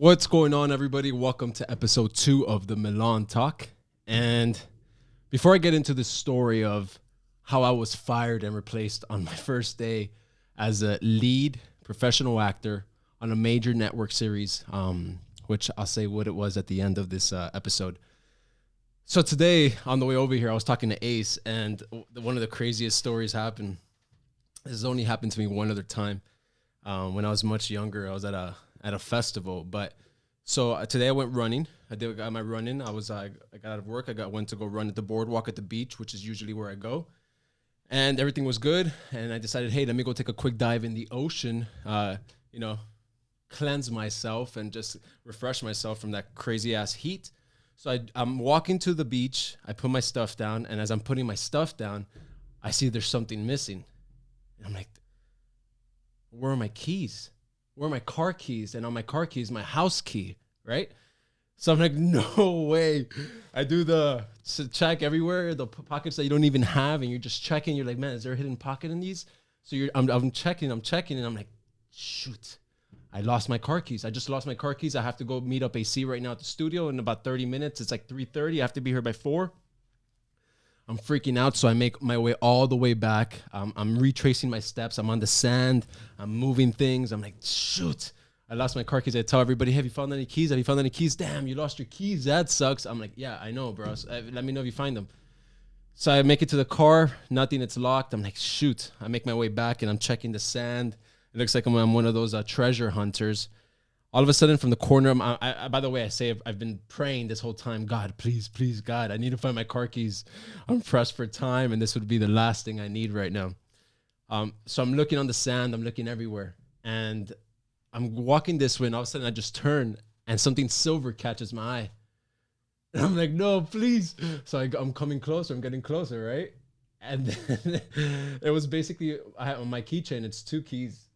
What's going on, everybody? Welcome to episode 2 of the Millan Talk. And before I get into the story of how I was fired and replaced on my first day as a lead professional actor on a major network series, which I'll say what it was at the end of this episode. So today, on the way over here, I was talking to Ace, and one of the craziest stories happened. This has only happened to me one other time. When I was much younger, I was at a festival. But so today I went running. Got my running. I got out of work. Went to go run at the boardwalk at the beach, which is usually where I go. And everything was good. And I decided, hey, let me go take a quick dive in the ocean, cleanse myself and just refresh myself from that crazy ass heat. So I'm walking to the beach. I put my stuff down. And as I'm putting my stuff down, I see there's something missing. And I'm like, where are my keys? Where are my car keys? And on my car keys, my house key, right? So I'm like, no way. I do the check everywhere, the pockets that you don't even have, and you're just checking. You're like, man, is there a hidden pocket in these? So I'm checking, and I'm like, shoot, I lost my car keys. I just lost my car keys. I have to go meet up AC right now at the studio in about 30 minutes. It's like 3:30. I have to be here by 4. I'm freaking out, so I make my way all the way back. I'm retracing my steps. I'm on the sand. I'm moving things. I'm like, shoot, I lost my car keys. I tell everybody, have you found any keys? Have you found any keys? Damn, you lost your keys. That sucks. I'm like, yeah, I know, bro. So, let me know if you find them. So I make it to the car. Nothing. It's locked. I'm like, shoot. I make my way back, and I'm checking the sand. It looks like I'm one of those treasure hunters. All of a sudden, from the corner, by the way, I say I've been praying this whole time. God, please, God, I need to find my car keys. I'm pressed for time, and this would be the last thing I need right now. So I'm looking on the sand. I'm looking everywhere. And I'm walking this way, and all of a sudden, I just turn, and something silver catches my eye. And I'm like, no, please. So I'm coming closer. I'm getting closer, right? And then it was basically, on my keychain, it's 2 keys.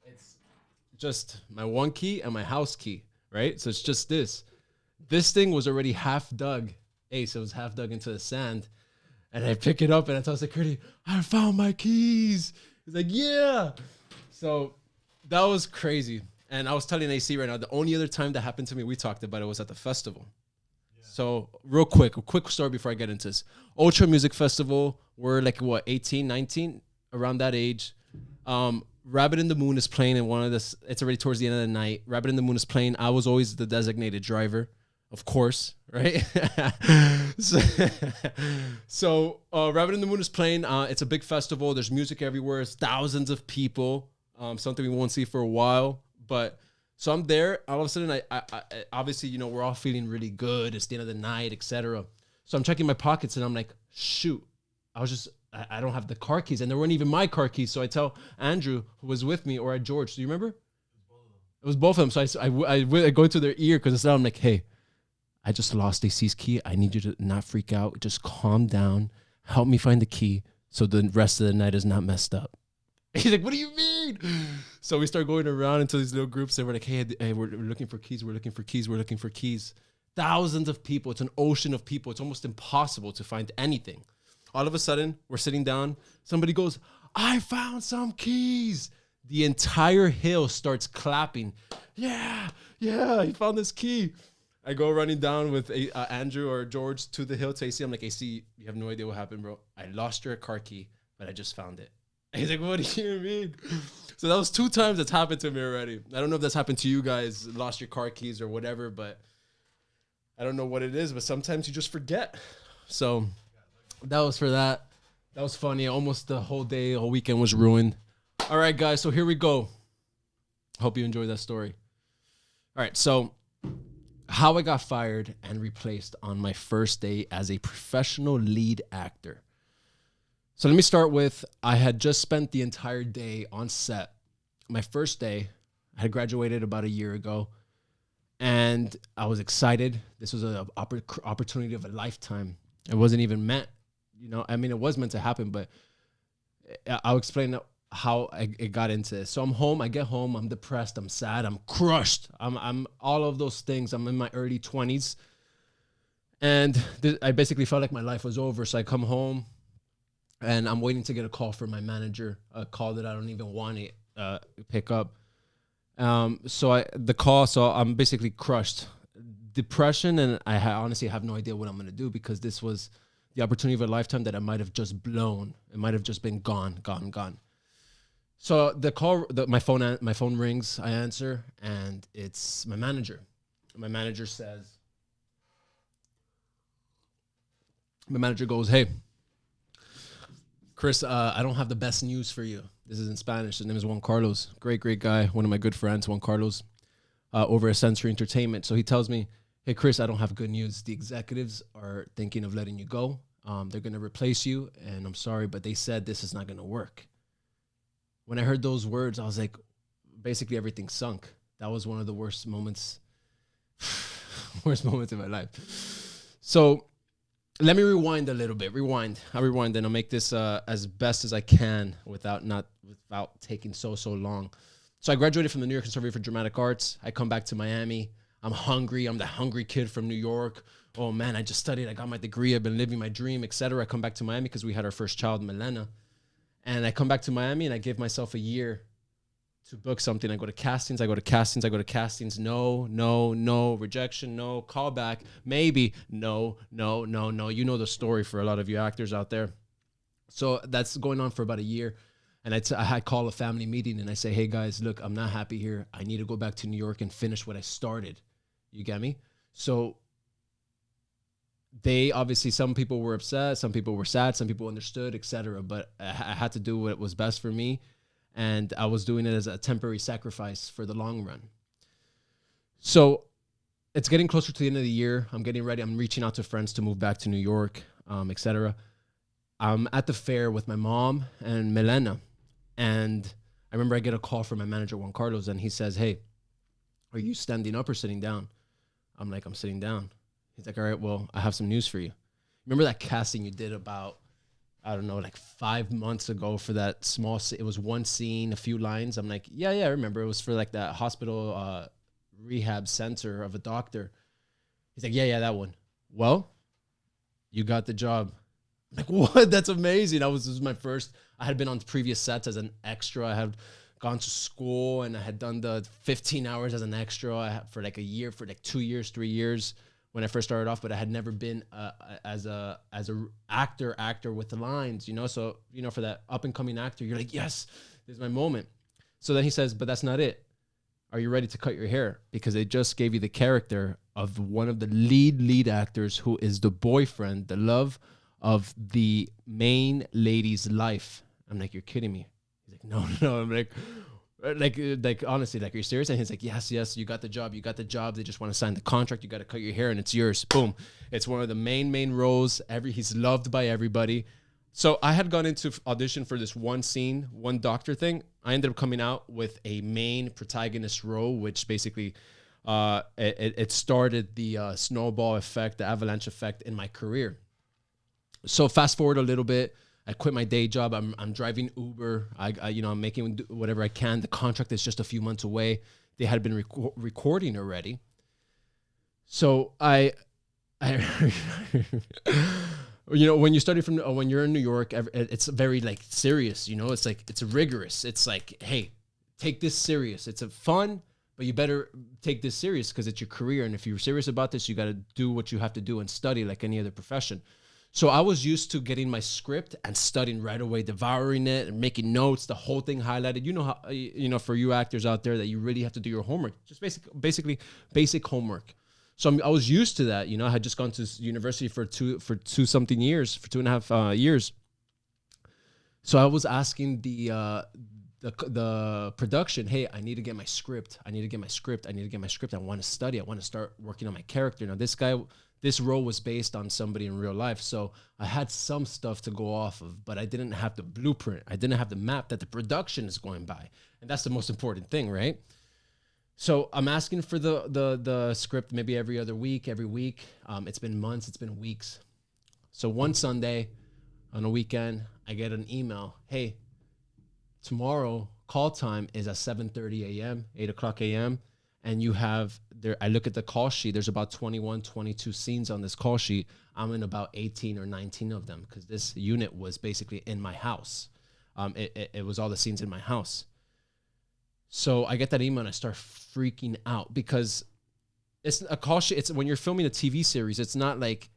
Just my one key and my house key, right? So it's just this. This thing was already half dug. Ace, it was half dug into the sand. And I pick it up and I tell security, I found my keys. He's like, yeah. So that was crazy. And I was telling AC right now, the only other time that happened to me, we talked about it, was at the festival. Yeah. So real quick, a quick story before I get into this. Ultra Music Festival, we're like, 18, 19, around that age. Rabbit in the Moon is playing in one of this. It's already towards the end of the night. Rabbit in the Moon is playing. I was always the designated driver, of course, right? so Rabbit in the Moon is playing. It's a big festival. There's music everywhere. It's thousands of people. Something we won't see for a while. But so I'm there. All of a sudden, I obviously, we're all feeling really good. It's the end of the night, etc. So I'm checking my pockets and I'm like, shoot, I don't have the car keys, and they weren't even my car keys. So I tell Andrew, who was with me, or at George. Do you remember? It was both of them. So I go into their ear because I'm like, hey, I just lost AC's key. I need you to not freak out. Just calm down. Help me find the key so the rest of the night is not messed up. He's like, what do you mean? So we start going around into these little groups, and we're like, hey, we're looking for keys. We're looking for keys. We're looking for keys. Thousands of people. It's an ocean of people. It's almost impossible to find anything. All of a sudden, we're sitting down. Somebody goes, I found some keys. The entire hill starts clapping. Yeah, he found this key. I go running down with Andrew or George to the hill to AC. I'm like, AC, you have no idea what happened, bro. I lost your car key, but I just found it. And he's like, what do you mean? So that was 2 times that's happened to me already. I don't know if that's happened to you guys, lost your car keys or whatever, but I don't know what it is, but sometimes you just forget. So that was for that. That was funny. Almost the whole weekend was ruined. All right, guys. So here we go. Hope you enjoyed that story. All right. So how I got fired and replaced on my first day as a professional lead actor. So let me start with, I had just spent the entire day on set. My first day, I had graduated about a year ago, and I was excited. This was an opportunity of a lifetime. It wasn't even meant. It was meant to happen, but I'll explain how it got into this. So I'm home. I get home. I'm depressed. I'm sad. I'm crushed. I'm all of those things. I'm in my early 20s. And I basically felt like my life was over. So I come home, and I'm waiting to get a call from my manager, a call that I don't even want to pick up. So I'm basically crushed, depression, and honestly have no idea what I'm gonna do, because this was the opportunity of a lifetime that I might have just blown. It might have just been gone, gone, gone. So my phone rings. I answer, and it's my manager. My manager says, my manager goes, "Hey, Chris, I don't have the best news for you." This is in Spanish. His name is Juan Carlos. Great, great guy. One of my good friends, Juan Carlos, over at Sensory Entertainment. So he tells me, "Hey, Chris, I don't have good news. The executives are thinking of letting you go. They're going to replace you. And I'm sorry, but they said this is not going to work." When I heard those words, I was like, basically everything sunk. That was one of the worst moments, worst moments in my life. So let me rewind a little bit. I'll rewind, and I'll make this as best as I can without taking so long. So I graduated from the New York Conservatory for Dramatic Arts. I come back to Miami. I'm hungry. I'm the hungry kid from New York. Oh man, I just studied. I got my degree. I've been living my dream, etc. I come back to Miami because we had our first child, Milena. And I come back to Miami, and I give myself a year to book something. I go to castings. No, rejection, no, callback, maybe, no. You know the story for a lot of you actors out there. So that's going on for about a year. And I call a family meeting, and I say, "Hey guys, look, I'm not happy here. I need to go back to New York and finish what I started." You get me? So they obviously, some people were upset, some people were sad, some people understood, etc. But I had to do what was best for me. And I was doing it as a temporary sacrifice for the long run. So it's getting closer to the end of the year. I'm getting ready. I'm reaching out to friends to move back to New York, etc. I'm at the fair with my mom and Milena. And I remember I get a call from my manager, Juan Carlos, and he says, "Hey, are you standing up or sitting down?" I'm like, "I'm sitting down." He's like, "All right, well, I have some news for you. Remember that casting you did about, I don't know, like 5 months ago for that small, it was one scene, a few lines." I'm like, yeah, I remember. It was for like that hospital rehab center of a doctor. He's like, yeah, that one. Well, you got the job. I'm like, what? That's amazing. This was my first, I had been on previous sets as an extra. I had gone to school, and I had done the 15 hours as an extra for like a year, for like 2 years, 3 years when I first started off, but I had never been as a actor with the lines, So, for that up and coming actor, you're like, yes, this is my moment. So then he says, "But that's not it. Are you ready to cut your hair? Because they just gave you the character of one of the lead actors, who is the boyfriend, the love of the main lady's life." I'm like, "You're kidding me." He's like, no. I'm like honestly, like, "Are you serious?" And he's like, yes, you got the job. They just want to sign the contract. You got to cut your hair, and it's yours. Boom. It's one of the main roles. He's loved by everybody. So I had gone into audition for this one scene, one doctor thing. I ended up coming out with a main protagonist role, which basically it started the snowball effect, the avalanche effect in my career. So fast forward a little bit. I quit my day job. I'm driving Uber. I'm making whatever I can. The contract is just a few months away. They had been recording already. So I when you study when you're in New York, it's very like serious. It's like, it's rigorous. It's like, hey, take this serious. It's a fun, but you better take this serious because it's your career. And if you're serious about this, you got to do what you have to do and study like any other profession. So I was used to getting my script and studying right away, devouring it and making notes, the whole thing highlighted. For you actors out there, that you really have to do your homework, just basically basic homework. So I was used to that. I had just gone to university for 2.5 years. So I was asking the production, "Hey, I need to get my script. I want to study. I want to start working on my character." Now, this role was based on somebody in real life. So I had some stuff to go off of, but I didn't have the blueprint. I didn't have the map that the production is going by. And that's the most important thing, right? So I'm asking for the script maybe every other week, every week. It's been months, it's been weeks. So one Sunday on a weekend, I get an email. "Hey, tomorrow call time is at 7:30 a.m., 8 o'clock a.m. And you have there. I look at the call sheet. There's about 21, 22 scenes on this call sheet. I'm in about 18 or 19 of them because this unit was basically in my house. It was all the scenes in my house. So I get that email and I start freaking out because it's a call sheet. It's when you're filming a TV series, it's not like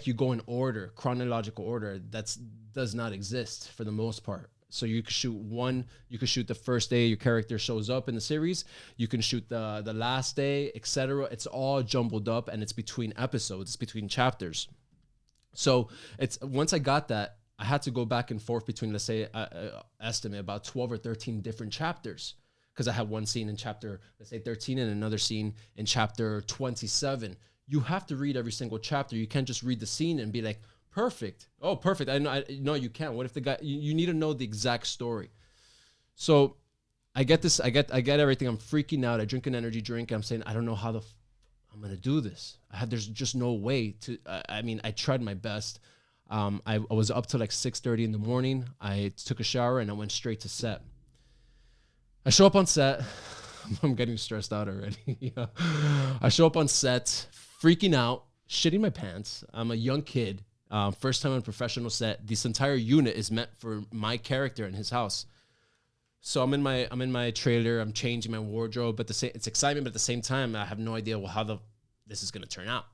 you go in order, chronological order. That's does not exist for the most part. So you could shoot the first day your character shows up in the series. You can shoot the last day, etc. It's all jumbled up and it's between episodes, it's between chapters. So it's once I got that, I had to go back and forth between, let's say, estimate about 12 or 13 different chapters because I had one scene in chapter, let's say 13 and another scene in chapter 27. You have to read every single chapter. You can't just read the scene and be like, perfect. Oh, perfect. I know. No, you can't. What if the guy, you need to know the exact story. So I get this, I get everything. I'm freaking out. I drink an energy drink. I'm saying, I don't know how I'm going to do this. There's just no way to, I mean, I tried my best. I was up till like 6:30 in the morning. I took a shower and I went straight to set. I show up on set. I'm getting stressed out already. Yeah. I show up on set, freaking out, shitting my pants. I'm a young kid. First time on a professional set. This entire unit is meant for my character in his house. So I'm in my trailer. I'm changing my wardrobe, but it's excitement, but at the same time, I have no idea how this is gonna turn out.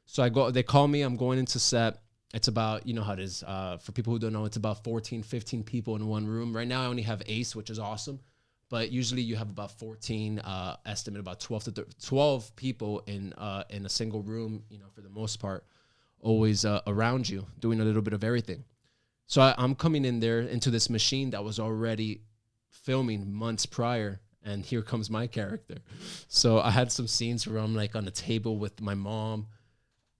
So I go. They call me. I'm going into set. It's about, you know how it is. For people who don't know, it's about 14, 15 people in one room. Right now, I only have Ace, which is awesome. But usually you have about 14, estimate about 12 people in a single room, you know, for the most part, always around you, doing a little bit of everything. So I'm coming in there into this machine that was already filming months prior, and here comes my character. So I had some scenes where I'm like on a table with my mom,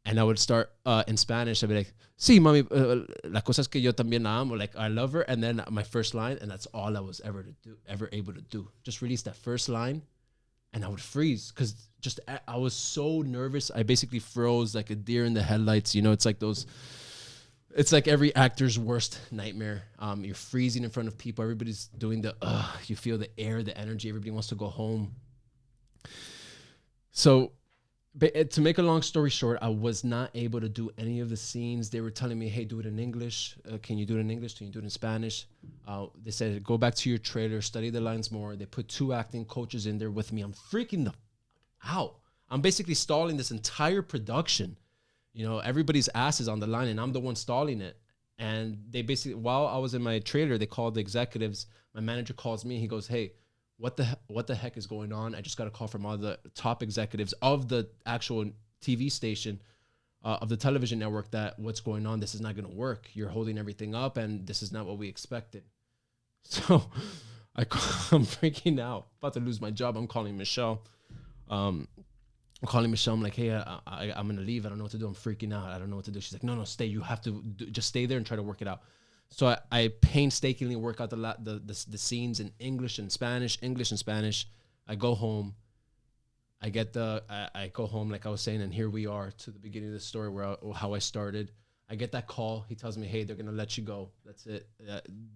and I would start in Spanish. I'd be like, sí, mami, la cosa es que yo también la amo. Like, I love her. And then my first line, and that's all I was ever able to do. Just release that first line, and I would freeze because I was so nervous. I basically froze like a deer in the headlights. You know, it's like every actor's worst nightmare. You're freezing in front of people. Everybody's doing you feel the air, the energy. Everybody wants to go home. So, but to make a long story short, I was not able to do any of the scenes. They were telling me, hey, do it in English. Can you do it in English? Can you do it in Spanish? They said, go back to your trailer, study the lines more. They put 2 acting coaches in there with me. I'm freaking out. I'm basically stalling this entire production. You know, everybody's ass is on the line, and I'm the one stalling it. And they basically, while I was in my trailer, they called the executives. My manager calls me. He goes, hey, what the heck is going on? I just got a call from all the top executives of the actual TV station, of the television network, that what's going on? This is not going to work. You're holding everything up, and this is not what we expected. So I'm freaking out, about to lose my job. I'm calling Michelle. I'm like, hey, I'm going to leave. I don't know what to do. I'm freaking out. I don't know what to do. She's like, no, stay. You have to just stay there and try to work it out. So I painstakingly work out the scenes in English and Spanish. I go home. I go home, like I was saying, and here we are to the beginning of the story how I started. I get that call. He tells me, hey, they're going to let you go. That's it.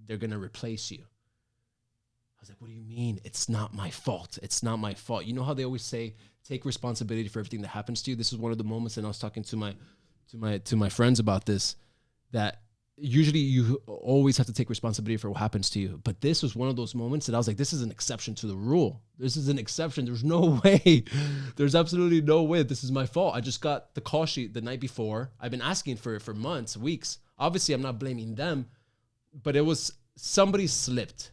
They're going to replace you. I was like, what do you mean? It's not my fault. It's not my fault. You know how they always say, take responsibility for everything that happens to you? This is one of the moments, and I was talking to my friends about this, that usually you always have to take responsibility for what happens to you. But this was one of those moments that I was like, this is an exception to the rule. This is an exception. There's no way. There's absolutely no way this is my fault. I just got the call sheet the night before. I've been asking for it for months, weeks. Obviously, I'm not blaming them, but it was somebody slipped.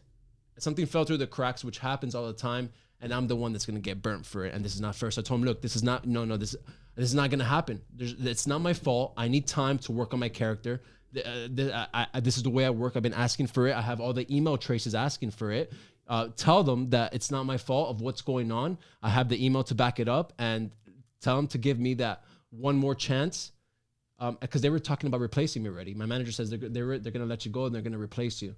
Something fell through the cracks, which happens all the time. And I'm the one that's going to get burnt for it. And this is not fair. So I told him, look, this is not going to happen. It's not my fault. I need time to work on my character. This is the way I work. I've been asking for it. I have all the email traces asking for it. Tell them that it's not my fault of what's going on. I have the email to back it up, and tell them to give me that one more chance. Because they were talking about replacing me already. My manager says they're going to let you go and they're going to replace you.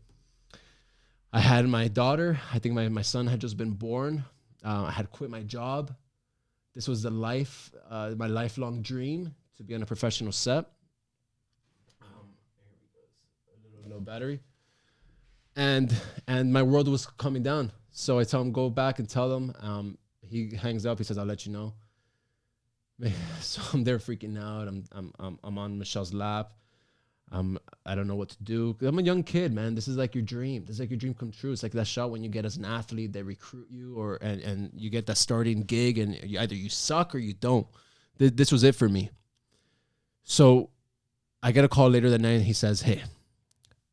I had my daughter. I think my son had just been born. I had quit my job. This was my lifelong dream, to be on a professional set. Low battery, and my world was coming down. So I tell him, go back and tell them. He hangs up. He says, I'll let you know. So I'm there freaking out. I'm on Michelle's lap. I don't know what to do. I'm a young kid, man. This is like your dream. This is like your dream come true. It's like that shot when you get as an athlete, they recruit you, and you get that starting gig, and either you suck or you don't. This was it for me. So I get a call later that night, and he says, "Hey,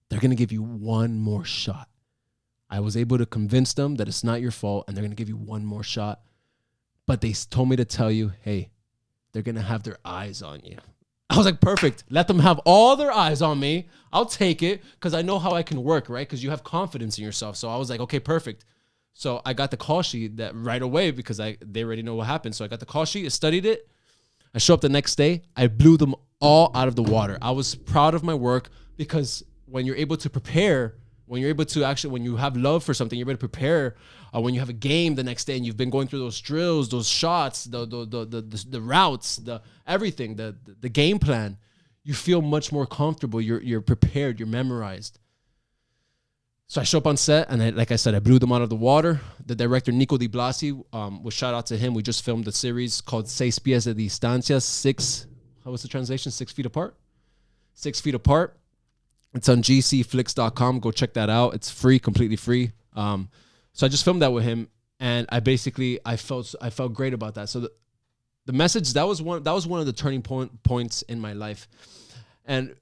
they're gonna give you one more shot." I was able to convince them that it's not your fault, and they're gonna give you one more shot. But they told me to tell you, "Hey, they're gonna have their eyes on you." I was like, perfect. Let them have all their eyes on me. I'll take it because I know how I can work, right? Because you have confidence in yourself. So I was like, okay, perfect. So I got the call sheet that right away because they already know what happened. So I got the call sheet, I studied it. I show up the next day. I blew them all out of the water. I was proud of my work because when you're able to prepare, when you're able to actually, when you have love for something, you're able to prepare. When you have a game the next day and you've been going through those drills, those shots, the routes, the everything, the game plan, you feel much more comfortable. You're prepared. You're memorized. So I show up on set, and like I said, I blew them out of the water. The director, Nico Di Blasi, was shout out to him. We just filmed a series called Seis Pies de Distancia, how was the translation? 6 feet apart? 6 feet apart. It's on gcflix.com. Go check that out. It's free, completely free. So I just filmed that with him, and I felt great about that. So the message, that was one of the turning points in my life. And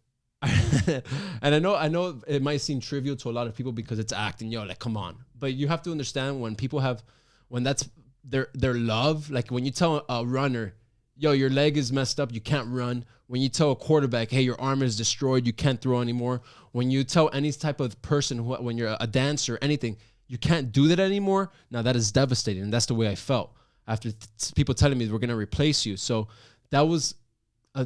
and I know it might seem trivial to a lot of people because it's acting, like come on. But you have to understand when that's their love, like when you tell a runner, your leg is messed up, you can't run. When you tell a quarterback, hey, your arm is destroyed, you can't throw anymore. When you tell any type of person, when you're a dancer, anything, you can't do that anymore. Now that is devastating. And that's the way I felt after people telling me we're going to replace you. So that was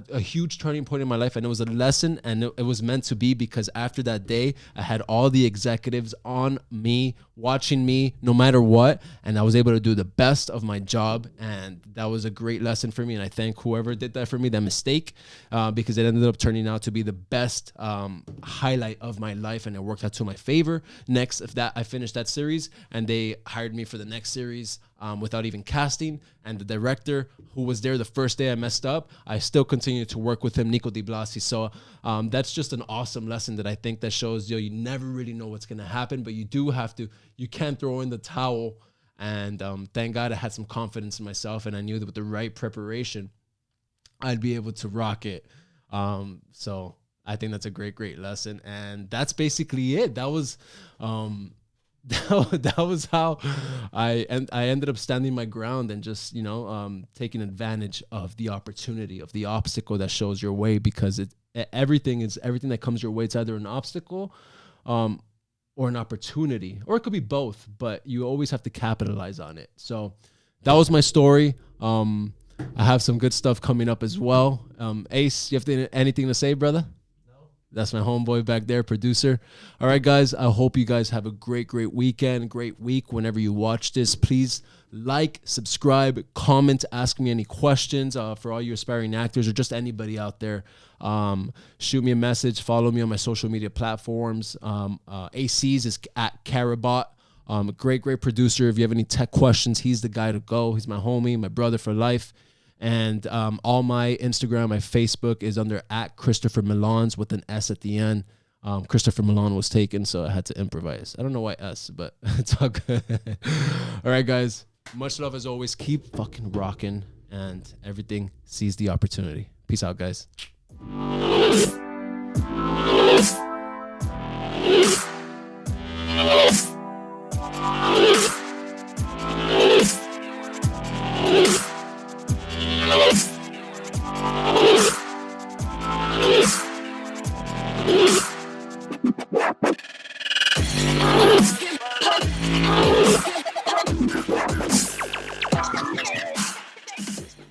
a huge turning point in my life, and it was a lesson, and it was meant to be, because after that day, I had all the executives on me, watching me no matter what, and I was able to do the best of my job, and that was a great lesson for me, and I thank whoever did that for me, that mistake, because it ended up turning out to be the best highlight of my life, and it worked out to my favor. Next, I finished that series, and they hired me for the next series without even casting, and the director who was there the first day I messed up, I still continue to work with him, Nico Di Blasi. So that's just an awesome lesson that I think that shows, you never really know what's going to happen, but you do have to, you can't throw in the towel. And thank God I had some confidence in myself, and I knew that with the right preparation, I'd be able to rock it. So I think that's a great lesson. And that's basically it. That was that was how I ended up standing my ground and just, taking advantage of the opportunity, of the obstacle that shows your way, because everything that comes your way. It's either an obstacle or an opportunity, or it could be both, but you always have to capitalize on it. So that was my story. I have some good stuff coming up as well. Ace, you have anything to say, brother? That's my homeboy back there, producer. All right, guys, I hope you guys have a great weekend, great week. Whenever you watch this, please like, subscribe, comment, ask me any questions for all you aspiring actors or just anybody out there. Shoot me a message, follow me on my social media platforms. AC's is at Carabotta. Great producer. If you have any tech questions, he's the guy to go. He's my homie, my brother for life. And all my Instagram, my Facebook is under at Christopher Millans with an S at the end. Christopher Millan was taken, so I had to improvise. I don't know why S, but it's all good. All right, guys. Much love as always. Keep fucking rocking, and everything seize the opportunity. Peace out, guys.